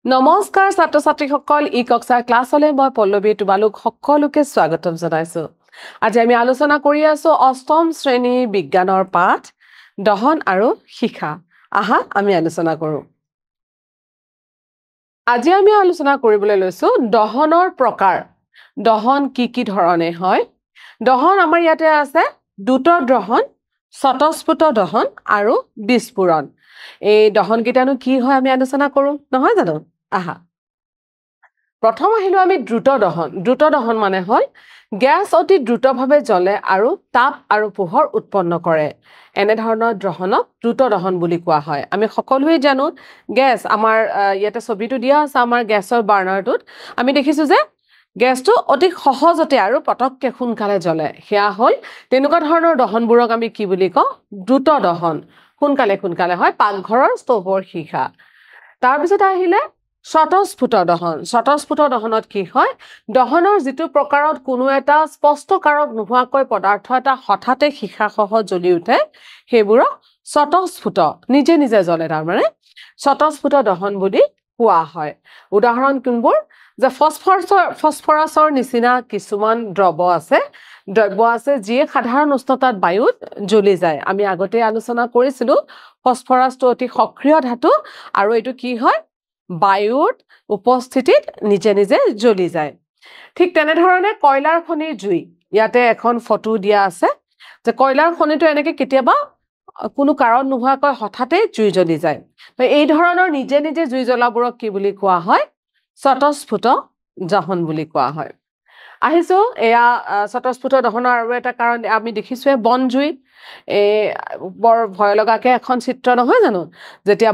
নমস্কাৰ ছাত্ৰ ছাত্ৰীসকল ই কক্সাৰ ক্লাছলৈ মই পল্লৱী তোমালোক সকলোকে স্বাগতম জনাইছো আজি আমি আলোচনা কৰি আছো অষ্টম শ্ৰেণী বিজ্ঞানৰ পাঠ দহন আৰু শিখা আহা আমি আলোচনা কৰো আজি আমি আলোচনা কৰিবলৈ লৈছো দহনৰ প্ৰকাৰ দহন কি ধৰণে হয় দহন আমাৰ ইয়াতে আছে দ্ৰুত দহন স্বতঃস্ফুত দহন আৰু বিস্ফোৰণ এই দহন কিটানো কি হয় আমি আলোচনা কৰো নহয় জানো আহা প্ৰথম আহিলো আমি দ্ৰুত দহন মানে হয় গ্যাস অতি দ্ৰুতভাৱে জ্বলে আৰু তাপ আৰু পোহৰ উৎপন্ন কৰে এনে ধৰণৰ দহনক দ্ৰুত দহন বুলি কোৱা হয় আমি সকলোৱে জানো গ্যাস আমাৰ ইয়াতে ছবিটো দিয়া আছে আমাৰ গ্যাসৰ বাৰ্নাৰটোত আমি দেখিছো যে গ্যাসটো অতি সহজতে আৰু পটককে সোনকালে জ্বলে হেয়া হল তেনেকুৱা ধৰণৰ দহনবোৰক আমি কি বুলি কওঁ দ্ৰুত দহন সোনকালে হয় পাকঘৰৰ ষ্টভৰ শিখা তাৰ পিছত আহিলে স্বতঃস্ফুত দহনত কি হয় দহনৰ যিটো প্ৰকাৰত কোনো এটা স্পষ্ট কাৰক নোহোৱাকৈ পদাৰ্থ এটা হঠাতে শিখা সহ জ্বলি উঠে সেইবোৰক স্বতঃস্ফুত নিজে জ্বলে তাৰ মানে স্বতঃস্ফুত দহন বুলি কোৱা হয় উদাহৰণ কোনবোৰ যে ফসফৰাছৰ নিচিনা কিছুমান দ্ৰব্য আছে যিয়ে সাধাৰণ উষ্ণতাত বায়ুত জ্বলি যায় আমি আগতে আলোচনা কৰিছিলো ফসফৰাছটো অতি সক্ৰিয় ধাতু আৰু এটো কি হয় বায়ুত উপস্থিতিত নিজে জ্বলি যায় ঠিক তেনে ধৰণে কয়লাৰ খনিৰ জুই ইয়াতে এখন ফটো দিয়া আছে যে কয়লাৰ খনিটো এনেকে কেতিয়াবা কোনো কাৰণ নোহোৱাকৈ হঠাতে জুই জ্বলি যায় এই ধৰণৰ নিজে জুই জ্বলাবোৰক কি বুলি কোৱা হয় স্বতঃস্ফুত দহন বুলি কোৱা হয় আহিছো এয়া স্বতঃস্ফুত দহনৰ আৰু এটা কাৰণ আমি দেখিছোৱে বনজুই বৰ ভয় লগাকে এখন চিত্ৰ নহয় জানো যেতিয়া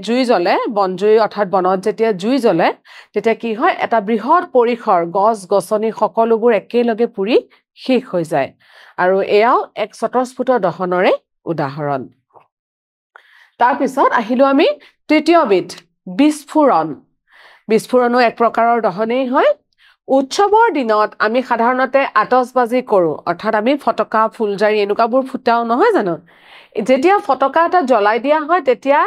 জুই জ্বলে বনজুই অৰ্থাৎ বনত যেতিয়া জুই জ্বলে তেতিয়া কি হয় এটা বৃহৎ পৰিসৰ গছ-গছনি সকলোবোৰ একেলগে পুৰি শেষ হৈ যায় আৰু এয়াও এক স্বতঃস্ফুত দহনৰে উদাহৰণ তাৰ পিছত আহিলো আমি তৃতীয়বিধ বিস্ফোৰণো এক প্ৰকাৰৰ দহনেই হয় উৎসৱৰ দিনত আমি সাধাৰণতে আতচবাজি কৰো অৰ্থাৎ আমি ফটকা ফুলজাৰি এনেকুৱাবোৰ ফুটাও নহয় জানো যেতিয়া ফটকা এটা জ্বলাই দিয়া হয় তেতিয়া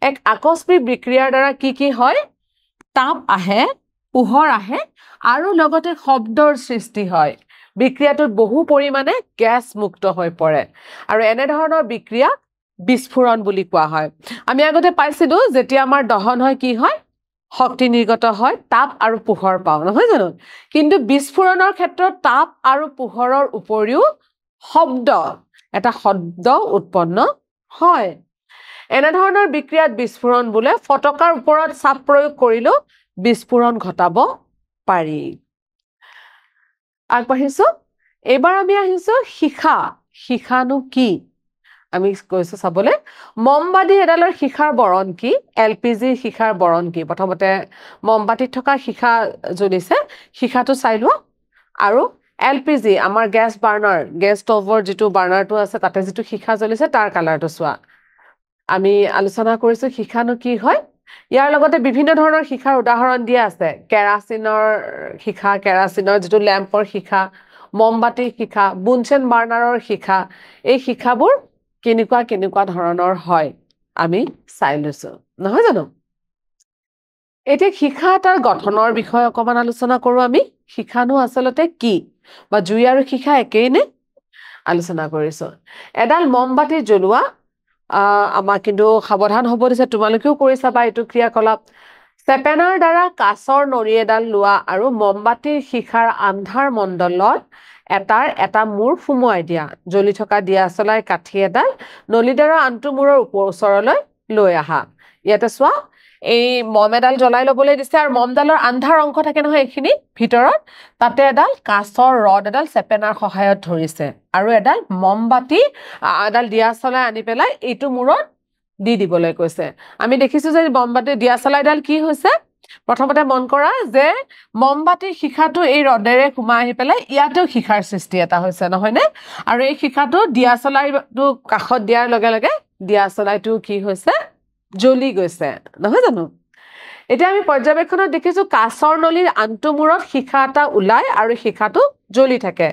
এক আকস্মিক বিক্ৰিয়াৰ দ্বাৰা কি হয় তাপ আহে পোহৰ আহে আৰু লগতে শব্দৰ সৃষ্টি হয় বিক্ৰিয়াটোত বহু পৰিমাণে গ্যাস মুক্ত হৈ পৰে আৰু এনে ধৰণৰ বিক্ৰিয়া বিস্ফোৰণ বুলি কোৱা হয় আমি আগতে পাইছিলো যেতিয়া আমাৰ দহন হয় কি হয় শক্তি নিৰ্গত হয় তাপ আৰু পোহৰ পাও নহয় জানো কিন্তু বিস্ফোৰণৰ ক্ষেত্ৰত তাপ আৰু পোহৰৰ উপৰিও এটা শব্দ উৎপন্ন হয় এনে ধৰণৰ বিক্ৰিয়াত বিস্ফোৰণ বোলে ফটকাৰ ওপৰত চাপ প্ৰয়োগ কৰিলেও বিস্ফোৰণ ঘটাব পাৰি আগবাঢ়িছো এবাৰ আমি আহিছো শিখানো কি আমি কৈছো চাবলে মমবাতি এডালৰ শিখাৰ বৰণ কি এলপিজি শিখাৰ বৰণ কি প্ৰথমতে মমবাতিত থকা শিখা জ্বলিছে শিখাটো চাই লোৱা আৰু এলপিজি আমাৰ গ্যাস ষ্টভৰ যিটো বাৰ্নাৰটো আছে তাতে যিটো শিখা জ্বলিছে তাৰ কালাৰটো চোৱা আমি আলোচনা কৰিছো শিখানো কি হয় ইয়াৰ লগতে বিভিন্ন ধৰণৰ শিখাৰ উদাহৰণ দিয়া আছে কেৰাচিনৰ যিটো লেম্পৰ শিখা মমবাতিৰ শিখা বুনচেন বাৰ্নাৰৰ শিখা এই শিখাবোৰ কেনেকুৱা ধৰণৰ হয় আমি চাই লৈছো নহয় জানো এতিয়া শিখা এটাৰ গঠনৰ বিষয়ে অকমান আলোচনা কৰো আমি শিখানো আচলতে কি বা জুই আৰু শিখা একেই নে আলোচনা কৰিছো এডাল মমবাতি জ্বলোৱা আমাক কিন্তু সাৱধান হ'ব দিছে তোমালোকেও কৰিছা বা এইটো ক্ৰিয়াকলাপ চেপেনাৰ দ্বাৰা কাঁচৰ নৰি এডাল লোৱা আৰু মমবাতিৰ শিখাৰ আন্ধাৰ মণ্ডলত এটা মূৰ সুমুৱাই দিয়া জ্বলি থকা দিয়াচলাই কাঠি এডাল নলি দ্বাৰা আনটো মূৰৰ ওচৰলৈ লৈ আহা ইয়াতে চোৱা এই মম এডাল জ্বলাই ল'বলৈ দিছে আৰু মমডালৰ আন্ধাৰ অংশ থাকে নহয় এইখিনি ভিতৰত তাতে এডাল কাঁচৰ ৰড এডাল চেপেনাৰ সহায়ত ধৰিছে আৰু এডাল মমবাতি এডাল দিয়াচলাই আনি পেলাই এইটো মূৰত দি দিবলৈ কৈছে আমি দেখিছো যে মমবাতি দিয়াচলাইডাল কি হৈছে প্ৰথমতে মন কৰা যে মমবাতিৰ শিখাটো এই ৰডেৰে সোমাই আহি পেলাই ইয়াতেও শিখাৰ সৃষ্টি এটা হৈছে নহয়নে আৰু এই শিখাটো দিয়াচলাইটো কাষত দিয়াৰ লগে লগে দিয়াচলাইটো কি হৈছে জ্বলি গৈছে নহয় জানো এতিয়া আমি পৰ্যবেক্ষণত দেখিছো কাঁচৰ নলিৰ আনটো মূৰত শিখা এটা ওলাই আৰু শিখাটো জ্বলি থাকে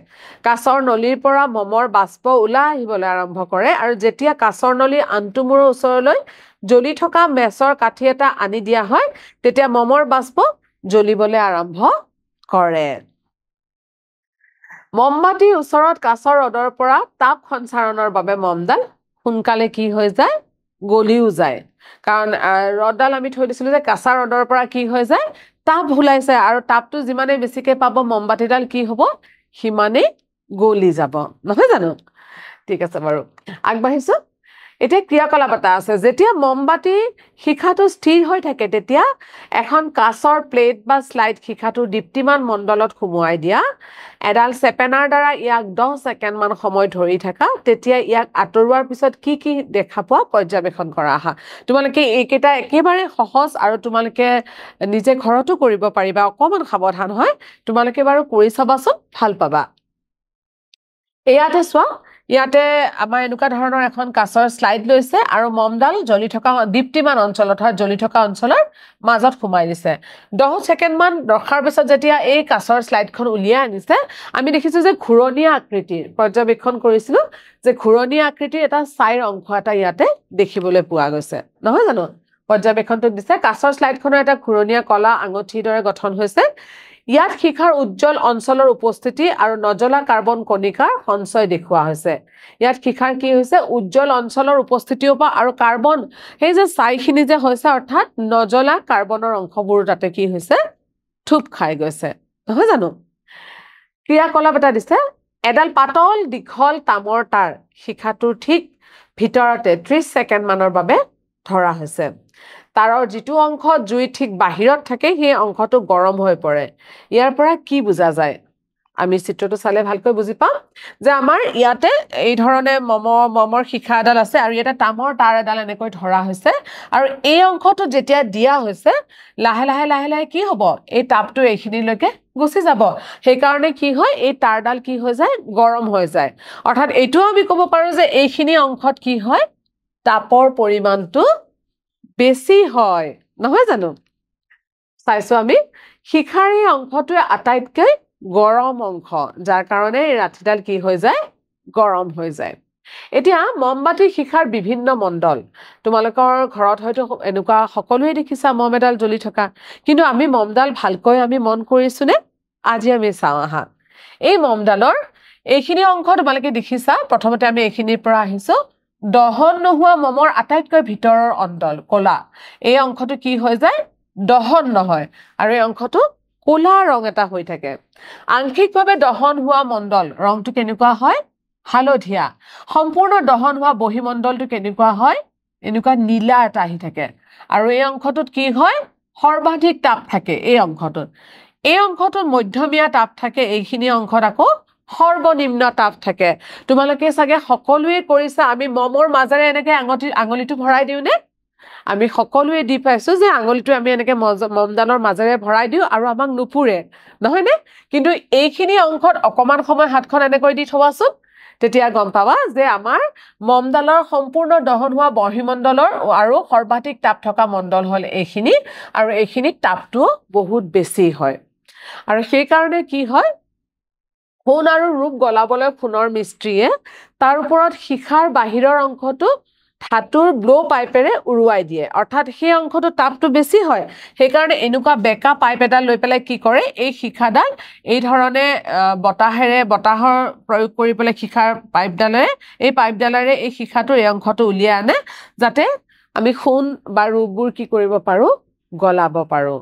কাছৰ নলীৰ পৰা মমৰ বাষ্প ওলাই আহিবলৈ আৰম্ভ কৰে আৰু যেতিয়া কাছৰ নলীৰ আনটোমূৰৰ ওচৰলৈ জ্বলি থকা মেছৰ কাঠি এটা আনি দিয়া হয় তেতিয়া মমৰ বাষ্প জ্বলিবলৈ আৰম্ভ কৰে মমবাতিৰ ওচৰত কাছৰ ৰদৰ পৰা তাপ সঞ্চাৰণৰ বাবে মমডাল সোনকালে কি হৈ যায় গলিও যায় কাৰণ ৰডডাল আমি থৈ দিছিলো যে কাছৰ ৰদৰ পৰা কি হৈ যায় তাপ ওলাইছে আৰু তাপটো যিমানে বেছিকে পাব মমবাতিডাল কি হ'ব হিমানে গলি যাব নহয় জানো ঠিক আছে বাৰু আগবাঢ়িছো এতিয়া ক্ৰিয়াকলাপ এটা আছে যেতিয়া মমবাতি শিখাটো স্থিৰ হৈ থাকে তেতিয়া এখন কাছৰ প্লেট বা স্লাইড শিখাটো দীপ্তিমান মণ্ডলত সুমুৱাই দিয়া এডাল চেপেনাৰ দ্বাৰা ইয়াক 10 সেকেন্ড মান সময় ধৰি থকা তেতিয়া ইয়াক আঁতৰোৱাৰ পিছত কি কি দেখা পোৱা পৰ্যবেক্ষণ কৰা আহা তোমালোকে এইকেইটা একেবাৰে সহজ আৰু তোমালোকে নিজে ঘৰতো কৰিব পাৰিবা অকমান সাৱধান হয় তোমালোকে বাৰু কৰি চাবাচোন ভাল পাবা ইয়াতে চোৱা ইয়াতে আমাৰ এনেকুৱা ধৰণৰ এখন কাছৰ স্লাইড লৈছে আৰু মমডাল জ্বলি থকা দীপ্তিমান অঞ্চলত হয় জ্বলি থকা অঞ্চলৰ মাজত সোমাই দিছে 10 সেকেন্ড মান ৰখাৰ পিছত যেতিয়া এই কাছৰ স্লাইডখন উলিয়াই আনিছে আমি দেখিছো যে ঘূৰণীয়া আকৃতিৰ পৰ্যবেক্ষণ কৰিছিলো যে ঘূৰণীয়া আকৃতিৰ এটা সাইৰ অংশ এটা ইয়াতে দেখিবলৈ পোৱা গৈছে নহয় জানো পৰ্যবেক্ষণটো দিছে কাছৰ স্লাইডখনৰ এটা ঘূৰণীয়া কলা আঙঠিৰ দৰে গঠন হৈছে ইয়াত শিখাৰ উজ্জ্বল অঞ্চলৰ উপস্থিতি আৰু নজলা কাৰ্বন কণিকাৰ সঞ্চয় দেখুৱা হৈছে ইয়াত শিখাৰ কি হৈছে উজ্জ্বল অঞ্চলৰ উপস্থিতিও পা আৰু কাৰ্বন সেই যে সাইখিনি যে হৈছে অৰ্থাৎ নজলা কাৰ্বনৰ অংশবোৰ তাতে কি হৈছে থুপ খাই গৈছে নহয় জানো ক্ৰিয়াকলাপ এটা দিছে এডাল পাতল দীঘল তামৰ তাৰ শিখাটোৰ ঠিক ভিতৰতে 30 সেকেন্ড মানৰ বাবে ধৰা হৈছে তাৰৰ যিটো অংশ জুই ঠিক বাহিৰত থাকে সেই অংশটো গৰম হৈ পৰে ইয়াৰ পৰা কি বুজা যায় আমি চিত্ৰটো চালে ভালকৈ বুজি পাম যে আমাৰ ইয়াতে এই ধৰণে মমৰ শিখা এডাল আছে আৰু ইয়াতে তামৰ তাৰ এডাল এনেকৈ ধৰা হৈছে আৰু এই অংশটো যেতিয়া দিয়া হৈছে লাহে লাহে লাহে লাহে কি হ'ব এই তাপটো এইখিনিলৈকে গুচি যাব সেই কাৰণে কি হয় এই তাৰডাল কি হৈ যায় গৰম হৈ যায় অৰ্থাৎ এইটো আমি ক'ব পাৰো যে এইখিনি অংশত কি হয় তাপৰ পৰিমাণটো বেছি হয় নহয় জানো চাইছো আমি শিখাৰ এই অংশটোৱে আটাইতকৈ গৰম অংশ যাৰ কাৰণে এই ৰাতিডাল কি হৈ যায় গৰম হৈ যায় এতিয়া মমবাতি শিখাৰ বিভিন্ন মণ্ডল তোমালোকৰ ঘৰত হয়তো এনেকুৱা সকলোৱে দেখিছা মম এডাল জ্বলি থকা কিন্তু আমি মমডাল ভালকৈ আমি মন কৰিছোনে আজি আমি চাওঁ আহা এই মমডালৰ এইখিনি অংশ তোমালোকে দেখিছা প্ৰথমতে আমি এইখিনিৰ পৰা আহিছো দহন নোহোৱা মমৰ আটাইতকৈ ভিতৰৰ অণ্ডল কোলা এই অংশটো কি হৈ যায় দহন নহয় আৰু এই অংশটো কোলা ৰং এটা হৈ থাকে আংশিকভাৱে দহন হোৱা মণ্ডল ৰংটো কেনেকুৱা হয় হালধীয়া সম্পূৰ্ণ দহন হোৱা বহিমণ্ডলটো কেনেকুৱা হয় এনেকুৱা নীলা এটা আহি থাকে আৰু এই অংশটোত কি হয় সৰ্বাধিক তাপ থাকে এই অংশটোত মধ্যমীয়া তাপ থাকে এইখিনি অংশত আকৌ সৰ্বনিম্ন তাপ থাকে তোমালোকে সাগে সকলোৱে কৰিছা আমি মমৰ মাজেৰে এনেকে আঙুলিটো ভৰাই দিও নে আমি সকলোৱে দি পাইছো যে আঙুলিটো আমি এনেকে মমদানৰ মাজেৰে ভৰাই দিও আৰু আমাক নুপুৰে নহয় নে কিন্তু এইখিনি অংশত অকমান সময় হাতখন এনেকৈ দি থোৱাচোন তেতিয়া গম পাবা যে আমাৰ মমদালৰ সম্পূৰ্ণ দহন হোৱা বহিমণ্ডলৰ আৰু সৰ্বাধিক তাপ থকা মণ্ডল হল এইখিনি আৰু এইখিনি তাপটো বহুত বেছি হয় আৰু সেই কাৰণে কি হয় সোণ আৰু ৰূপ গলাবলৈ সোণৰ মিস্ত্ৰীয়ে তাৰ ওপৰত শিখাৰ বাহিৰৰ অংশটো ধাতুৰ ব্লো পাইপেৰে উৰুৱাই দিয়ে অৰ্থাৎ সেই অংশটো তাপটো বেছি হয় সেই কাৰণে এনেকুৱা বেকা পাইপ এডাল লৈ পেলাই কি কৰে এই শিখাডাল এই ধৰণে বতাহৰ প্ৰয়োগ কৰি পেলাই শিখাৰ পাইপডালেৰে এই শিখাটোৰ এই অংশটো উলিয়াই আনে যাতে আমি সোণ বা ৰূপবোৰ কি কৰিব পাৰো গলাব পাৰো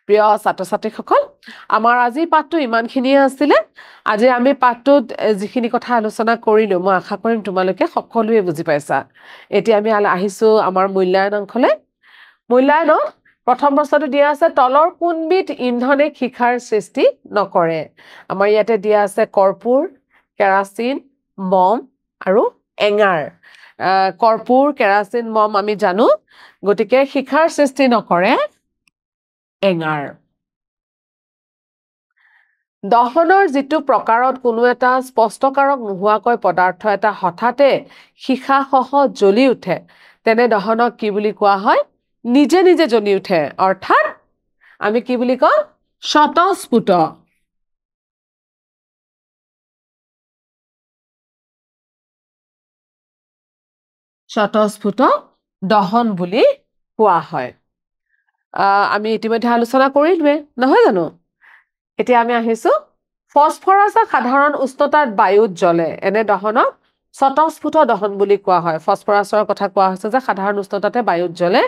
প্ৰিয় ছাত্ৰ-ছাত্ৰীসকল আমাৰ আজি পাঠটো ইমানখিনিয়ে আছিল আজি আমি পাঠটোত যিখিনি কথা আলোচনা কৰিলো মই আশা কৰিম তোমালোকে সকলোৱে বুজি পাইছা এতিয়া আমি আহিছো আমাৰ মূল্যায়ন অংশলৈ মূল্যায়ন প্ৰথম প্ৰশ্নটো দিয়া আছে তলৰ কোনবিধ ইন্ধনে শিখাৰ সৃষ্টি নকৰে আমাৰ ইয়াতে দিয়া আছে কৰ্পূৰ কেৰাচিন মম আৰু এঙাৰ কৰ্পূৰ কেৰাচিন মম আমি জানো গতিকে শিখাৰ সৃষ্টি নকৰে এঙাৰ দহনৰ যিটো প্ৰকাৰত কোনো এটা স্পষ্টকাৰক নোহোৱাকৈ পদাৰ্থ এটা হঠাতে শিখাসহ জ্বলি উঠে তেনে দহনক কি বুলি কোৱা হয় নিজে নিজে জ্বলি উঠে অৰ্থাৎ আমি কি বুলি কওঁ স্বতঃস্ফুৰ্ত স্বতঃস্ফুট দহন বুলি কোৱা হয় আমি ইতিমধ্যে আলোচনা কৰিলোৱে নহয় জানো এতিয়া আমি আহিছো ফসফৰাছ সাধাৰণ উষ্ণতাত বায়ুত জ্বলে এনে দহনক স্বতঃস্ফুট দহন বুলি কোৱা হয় ফসফৰাছৰ কথা কোৱা হৈছে যে সাধাৰণ উষ্ণতাতে বায়ুত জ্বলে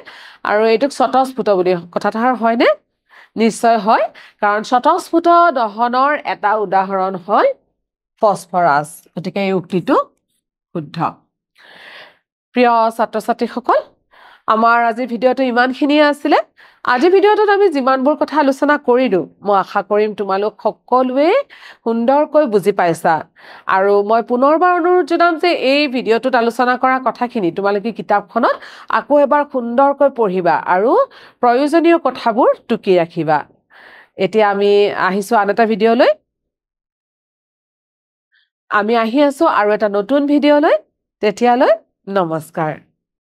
আৰু এইটোক স্বতঃস্ফুট বুলি কথাটো হয়নে নিশ্চয় হয় কাৰণ স্বতঃস্ফুট দহনৰ এটা উদাহৰণ হয় ফসফৰাছ গতিকে এই উক্তিটো শুদ্ধ প্ৰিয় ছাত্ৰ-ছাত্ৰীসকল আমাৰ আজি ভিডিঅটো ইমানখিনিয়ে আছিলে আজি ভিডিঅটোত আমি যিমানবোৰ কথা আলোচনা কৰিলো মই আশা কৰিম তোমালোক সকলোৱে সুন্দৰকৈ বুজি পাইছা আৰু মই পুনৰবাৰ অনুৰোধ জনাম যে এই ভিডিঅটোত আলোচনা কৰা কথাখিনি তোমালোকে কিতাপখনত আকৌ এবাৰ সুন্দৰকৈ পঢ়িবা আৰু প্ৰয়োজনীয় কথাবোৰ টুকি ৰাখিবা এতিয়া আমি আহিছো আন এটা ভিডিঅলৈ আমি আহি আছো আৰু এটা নতুন ভিডিঅলৈ তেতিয়ালৈ নমস্কাৰ